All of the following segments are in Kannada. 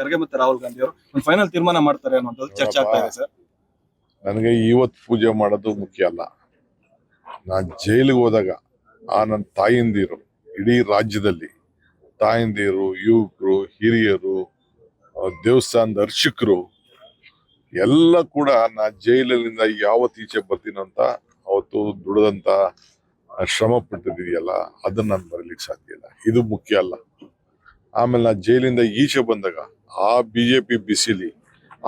ಖರ್ಗೆ ಮತ್ತೆ ರಾಹುಲ್ ಗಾಂಧಿ ಅವರು ಒಂದು ಫೈನಲ್ ತೀರ್ಮಾನ ಮಾಡ್ತಾರೆ ಅನ್ನೋದು ಚರ್ಚೆ ಆಗ್ತಾ ಇದೆ ಸರ್. ನನಗೆ ಇವತ್ತು ಪೂಜೆ ಮಾಡೋದು ಮುಖ್ಯ ಅಲ್ಲ. ನಾನು ಜೈಲಿಗೆ ಹೋದಾಗ ನನ್ನ ತಾಯಿಂದಿರು ಇಡೀ ರಾಜ್ಯದಲ್ಲಿ ತಾಯಿಂದಿರು, ಯುವಕರು, ಹಿರಿಯರು, ದೇವಸ್ಥಾನದ ಅರ್ಚಕರು ಎಲ್ಲ ಕೂಡ ನಾ ಜೈಲಿನಿಂದ ಯಾವತ್ತು ಈಚೆ ಬರ್ತೀನಂತ ಅವತ್ತು ದುಡಿದಂತ ಶ್ರಮ ಪಟ್ಟಿದೆಯಲ್ಲ ಅದನ್ನ ನಾನು ಬರಲಿಕ್ಕೆ ಸಾಧ್ಯ ಇಲ್ಲ. ಇದು ಮುಖ್ಯ ಅಲ್ಲ. ಆಮೇಲೆ ನಾ ಜೈಲಿಂದ ಈಚೆ ಬಂದಾಗ ಆ ಬಿಜೆಪಿ ಬಿಸಿಲಿ,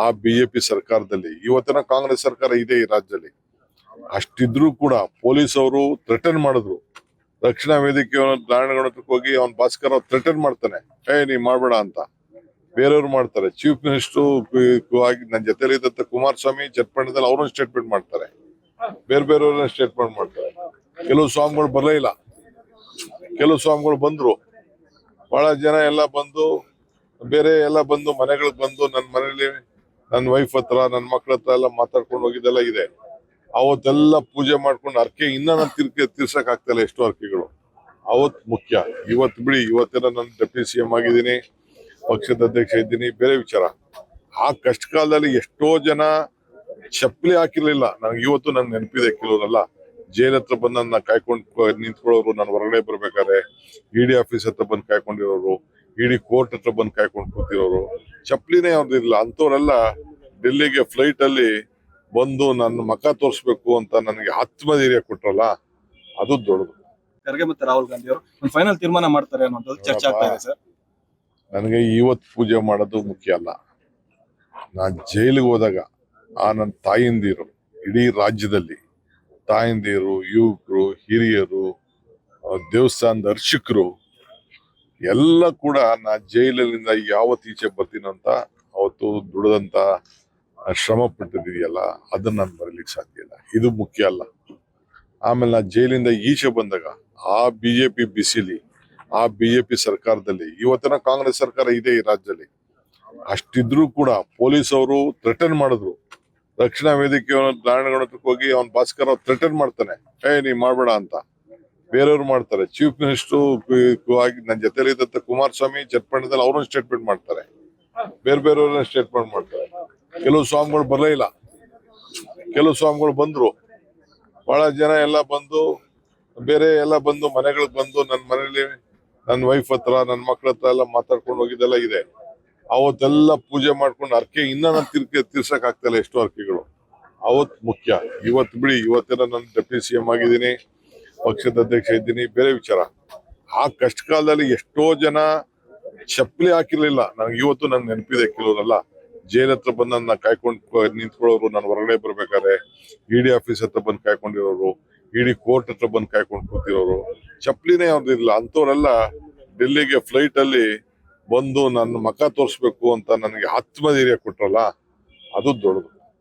ಆ ಬಿಜೆಪಿ ಸರ್ಕಾರದಲ್ಲಿ, ಇವತ್ತಿನ ಕಾಂಗ್ರೆಸ್ ಸರ್ಕಾರ ಇದೆ ಈ ರಾಜ್ಯದಲ್ಲಿ, ಅಷ್ಟಿದ್ರು ಕೂಡ ಪೊಲೀಸ್ ಅವರು ಥ್ರೆಟನ್ ಮಾಡಿದ್ರು. ರಕ್ಷಣಾ ವೇದಿಕೆ ನಾರಾಯಣಗೌಡಕ್ಕೆ ಹೋಗಿ ಅವ್ನ ಭಾಸ್ಕರ್ ಅವ್ರು ಥ್ರೆಟನ್ ಮಾಡ್ತಾನೆ, ನೀ ಮಾಡ್ಬೇಡ ಅಂತ. ಬೇರೆಯವ್ರು ಮಾಡ್ತಾರೆ. ಚೀಫ್ ಮಿನಿಸ್ಟರ್ ಆಗಿ ನನ್ನ ಜೊತೆಲಿ ಇದ್ದಂತ ಕುಮಾರಸ್ವಾಮಿ ಚಟ್ಪಂಡದಲ್ಲಿ ಅವ್ರನ್ನ ಸ್ಟೇಟ್ಮೆಂಟ್ ಮಾಡ್ತಾರೆ, ಬೇರೆಯವ್ರನ್ನ ಸ್ಟೇಟ್ಮೆಂಟ್ ಮಾಡ್ತಾರೆ. ಕೆಲವು ಸ್ವಾಮಿಗಳು ಬರಲೇ ಇಲ್ಲ, ಕೆಲವು ಸ್ವಾಮಿಗಳು ಬಂದ್ರು. ಬಹಳ ಜನ ಎಲ್ಲ ಬಂದು ಬೇರೆ ಎಲ್ಲ ಬಂದು ಮನೆಗಳಿಗೆ ಬಂದು ನನ್ನ ಮನೇಲಿ ನನ್ನ ವೈಫ್ ಹತ್ರ ನನ್ನ ಮಕ್ಳ ಹತ್ರ ಎಲ್ಲ ಮಾತಾಡ್ಕೊಂಡು ಹೋಗಿದ್ದೆಲ್ಲ ಇದೆ. ಅವತ್ತೆಲ್ಲ ಪೂಜೆ ಮಾಡ್ಕೊಂಡು ಅರ್ಕೆ ಇನ್ನ ನಾನು ತೀರ್ಸಕ್ ಆಗ್ತಾ ಇಲ್ಲ. ಎಷ್ಟೋ ಅರ್ಕೆಗಳು ಅವತ್ ಮುಖ್ಯ. ಇವತ್ತು ಬಿಡಿ, ಇವತ್ತೆಲ್ಲ ನಾನು ಡೆಪ್ಯೂಟಿ ಸಿಎಂ ಆಗಿದ್ದೀನಿ, ಪಕ್ಷದ ಅಧ್ಯಕ್ಷ ಇದ್ದೀನಿ, ಬೇರೆ ವಿಚಾರ. ಆ ಕಷ್ಟ ಕಾಲದಲ್ಲಿ ಎಷ್ಟೋ ಜನ ಚಪ್ಪಲಿ ಹಾಕಿರ್ಲಿಲ್ಲ. ನನಗೆ ಇವತ್ತು ನನ್ ನೆನಪಿದೆ. ಕೆಲವರೆಲ್ಲ ಜೈಲ್ ಹತ್ರ ಬಂದು ನನ್ನ ಕಾಯ್ಕೊಂಡು ನಿಂತ್ಕೊಳ್ಳೋರು, ನಾನು ಹೊರಗಡೆ ಬರ್ಬೇಕಾದ್ರೆ ಇಡಿ ಆಫೀಸ್ ಹತ್ರ ಬಂದು ಕಾಯ್ಕೊಂಡಿರೋರು, ಇಡಿ ಕೋರ್ಟ್ ಹತ್ರ ಬಂದು ಕಾಯ್ಕೊಂಡು ಕೂತಿರೋರು, ಚಪ್ಪಲಿನೇ ಅವ್ರದ್ದಿಲ್ಲ. ಅಂತವ್ರೆಲ್ಲ ಡೆಲ್ಲಿಗೆ ಫ್ಲೈಟ್ ಅಲ್ಲಿ ಬಂದು ನನ್ನ ಮಕ ತೋರಿಸ್ಬೇಕು ಅಂತ ನನಗೆ ಆತ್ಮಧೈರ್ಯ ಕೊಟ್ರಲ್ಲ, ಅದು ದೊಡ್ಡದು. ಖರ್ಗೆ ಮತ್ತೆ ರಾಹುಲ್ ಗಾಂಧಿ ಅವರು ಒಂದು ಫೈನಲ್ ತೀರ್ಮಾನ ಮಾಡ್ತಾರೆ ಅನ್ನೋದು ಚರ್ಚೆ ಆಗ್ತಾ ಇದೆ ಸರ್. ನನಗೆ ಇವತ್ತು ಪೂಜೆ ಮಾಡೋದು ಮುಖ್ಯ ಅಲ್ಲ. ನಾನು ಜೈಲಿಗೆ ಹೋದಾಗ ನನ್ನ ತಾಯಿಂದಿರು ಇಡೀ ರಾಜ್ಯದಲ್ಲಿ ತಾಯಿಂದಿರು, ಯುವಕರು, ಹಿರಿಯರು, ದೇವಸ್ಥಾನದ ಅರ್ಚಕರು ಎಲ್ಲ ಕೂಡ ನಾ ಜೈಲಿನಿಂದ ಯಾವತ್ತು ಈಚೆ ಬರ್ತೀನಂತ ಅವತ್ತು ದುಡಿದಂತ ಶ್ರಮ ಪಟ್ಟಿದೆಯಲ್ಲ ಅದನ್ನ ನಾನು ಬರಲಿಕ್ಕೆ ಸಾಧ್ಯ ಇಲ್ಲ. ಇದು ಮುಖ್ಯ ಅಲ್ಲ. ಆಮೇಲೆ ನಾ ಜೈಲಿಂದ ಈಚೆ ಬಂದಾಗ ಆ ಬಿಜೆಪಿ ಬಿಸಿಲಿ, ಆ ಬಿಜೆಪಿ ಸರ್ಕಾರದಲ್ಲಿ, ಇವತ್ತಿನ ಕಾಂಗ್ರೆಸ್ ಸರ್ಕಾರ ಇದೆ ಈ ರಾಜ್ಯದಲ್ಲಿ, ಅಷ್ಟಿದ್ರು ಕೂಡ ಪೊಲೀಸ್ ಅವರು ಥ್ರೆಟನ್ ಮಾಡಿದ್ರು. ರಕ್ಷಣಾ ವೇದಿಕೆ ನಾರಾಯಣಗೌಡಕ್ಕೆ ಹೋಗಿ ಅವ್ನ ಭಾಸ್ಕರ್ ಅವ್ರು ಥ್ರೆಟನ್ ಮಾಡ್ತಾನೆ, ನೀ ಮಾಡ್ಬೇಡ ಅಂತ. ಬೇರೆಯವ್ರು ಮಾಡ್ತಾರೆ. ಚೀಫ್ ಮಿನಿಸ್ಟರ್ ಆಗಿ ನನ್ನ ಜೊತೆಲಿ ಇದ್ದಂತ ಕುಮಾರಸ್ವಾಮಿ ಚಟ್ಪಂಡದಲ್ಲಿ ಅವ್ರನ್ನ ಸ್ಟೇಟ್ಮೆಂಟ್ ಮಾಡ್ತಾರೆ, ಬೇರೆಯವ್ರನ್ನ ಸ್ಟೇಟ್ಮೆಂಟ್ ಮಾಡ್ತಾರೆ. ಕೆಲವು ಸ್ವಾಮಿಗಳು ಬರಲೇ ಇಲ್ಲ, ಕೆಲವು ಸ್ವಾಮಿಗಳು ಬಂದ್ರು. ಬಹಳ ಜನ ಎಲ್ಲ ಬಂದು ಬೇರೆ ಎಲ್ಲ ಬಂದು ಮನೆಗಳಿಗೆ ಬಂದು ನನ್ನ ಮನೇಲಿ ನನ್ನ ವೈಫ್ ಹತ್ರ ನನ್ನ ಮಕ್ಳ ಹತ್ರ ಎಲ್ಲ ಮಾತಾಡ್ಕೊಂಡು ಹೋಗಿದ್ದೆಲ್ಲ ಇದೆ. ಅವತ್ತೆಲ್ಲ ಪೂಜೆ ಮಾಡ್ಕೊಂಡು ಅರ್ಕೆ ಇನ್ನ ನಾನು ತೀರ್ಸಕ್ ಆಗ್ತಾ ಇಲ್ಲ. ಎಷ್ಟೋ ಅರ್ಕೆಗಳು ಅವತ್ ಮುಖ್ಯ. ಇವತ್ತು ಬಿಡಿ, ಇವತ್ತೆಲ್ಲ ನಾನು ಡೆಪ್ಯೂಟಿ ಸಿಎಂ ಆಗಿದ್ದೀನಿ, ಪಕ್ಷದ ಅಧ್ಯಕ್ಷ ಇದ್ದೀನಿ, ಬೇರೆ ವಿಚಾರ. ಆ ಕಷ್ಟ ಕಾಲದಲ್ಲಿ ಎಷ್ಟೋ ಜನ ಚಪ್ಪಲಿ ಹಾಕಿರ್ಲಿಲ್ಲ. ನನಗೆ ಇವತ್ತು ನನ್ ನೆನಪಿದೆ. ಕೆಲವರೆಲ್ಲ ಜೈಲ್ ಹತ್ರ ಬಂದು ನನ್ನ ಕಾಯ್ಕೊಂಡು ನಿಂತ್ಕೊಳ್ಳೋರು, ನಾನು ಹೊರಗಡೆ ಬರ್ಬೇಕಾದ್ರೆ ಇಡಿ ಆಫೀಸ್ ಹತ್ರ ಬಂದು ಕಾಯ್ಕೊಂಡಿರೋರು, ಇಡಿ ಕೋರ್ಟ್ ಹತ್ರ ಬಂದು ಕಾಯ್ಕೊಂಡು ಕೂತಿರೋರು, ಚಪ್ಪಲಿನೇ ಅವ್ರದ್ದಿಲ್ಲ. ಅಂತವ್ರೆಲ್ಲ ಡೆಲ್ಲಿಗೆ ಫ್ಲೈಟ್ ಅಲ್ಲಿ ಬಂದು ನನ್ನ ಮಕ ತೋರಿಸ್ಬೇಕು ಅಂತ ನನಗೆ ಆತ್ಮಧೈರ್ಯ ಕೊಟ್ರಲ್ಲ, ಅದು ದೊಡ್ಡದು.